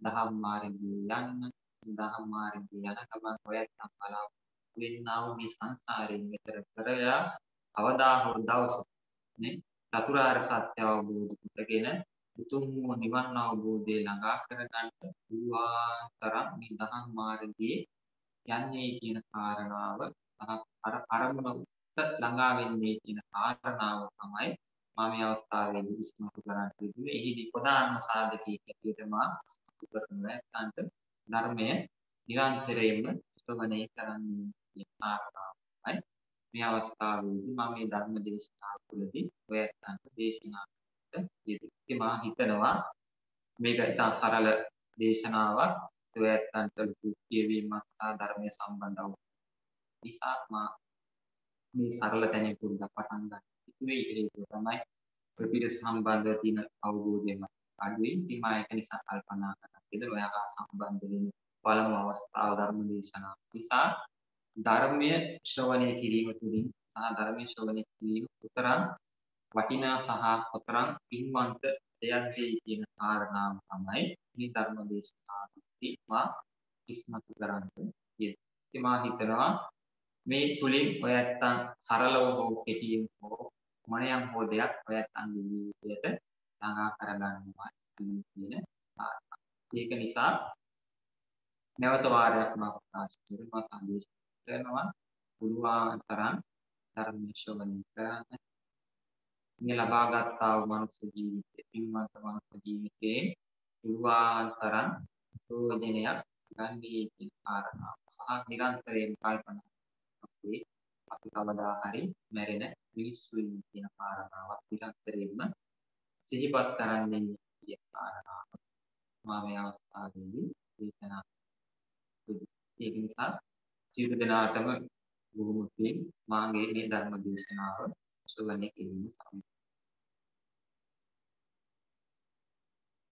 දහම් මාර්ගයේ යන්න, දහම් මාර්ගයේ යන ගමන් ඔයයන් බලාපොරොත්තු වෙන්නා වූ මේ සංසාරයෙන් මෙතර කරලා අවදා හෝ දවසනේ චතුරාර්ය සත්‍ය අවබෝධ කරගෙන උතුම් වූ නිවන් අවබෝධය ළඟා කරගන්න පුළුවන් තරම් මේ දහම් මාර්ගයේ යන්නේ කියන කාරණාව අර අරමුණට ළඟා වෙන්නේ කියන කාරණාව තමයි මම මේ අවස්ථාවේදී ඉස්මතු කරන්න යුතුනේ. එහිදී ප්‍රධානම සාධකයේ හැටියට මා ඉස්මතු කරනවා නැත්නම් ධර්මය නිරන්තරයෙන්ම ශ්‍රවණය කරන්නේ කියන කාරණාවයි. මේ අවස්ථාවේදී මම මේ ධර්ම දේශනාව තුළදී ඔයයන්ට දේශනා කරන්න යෙදුනේ. මා හිතනවා මේක ඉතා සරල දේශනාවක්. ඔයයන්ට ලොකු කියවීමක් සහ ධර්මයේ සම්බන්ධව නිසා මා මේ සරල තැනින් පුරුද්දක් පටන් ගන්න. ඉතින් ඒක තමයි ප්‍රතිපද සම්බන්ධව තියෙන අවබෝධයම අඩුයි. ඉතින් මා ඒක නිසා කල්පනා කරා නේද ඔයාලා සම්බන්ධ වෙන පළමු අවස්ථාව ධර්ම දේශනාව. නිසා ධර්මය ශ්‍රවණය කිරීම තුළින් සහ ධර්මය ශ්‍රවණය කිරීම උතරම් වටිනා සහ උතරම් පින්වන්ත දෙයක්දී කියන කාරණාව තමයි මේ ධර්ම දේශනාවේදී මා ඉස්මතු කරන්නේ. ඉතින් මා හිතනවා මේ තුලින් ඔයයන් සරලව හෝ කෙටියෙන් හෝ මොනියම් හෝ දෙයක් ඔයයන් ජීවිතයට ළඟා කරගන්නවා කියන කාරණා. ඒක නිසා නැවත වාරයක් මා ප්‍රකාශ කරනවා සංදේශ කරනවා පුළුවන් තරම් ධර්ම ශ්‍රවණය කරන්න. මේ ලබාගත් වූ මනුෂ්‍ය ජීවිතේ පින්වන්ත මනුෂ්‍ය ජීවිතේ පුළුවන් තරම් ප්‍රයෝජනයක් ගන්නේ කියන කාරණාව සහ නිරන්තරයෙන් කල්පනා කරන්නේ අපි කවදා හරි මැරෙන මිනිස්සු කියන කාරණාවක් නිරන්තරයෙන්ම සිහිපත් කරන්නේ කියන කාරණාව මම මේ අවස්ථාවේදී දේශනා කරනවා. ඒක නිසා සියලු දෙනාටම බොහොම පිං මාගේ මේ ධර්ම දේශනාව ශ්‍රවණය කිරීම සම්පූර්ණ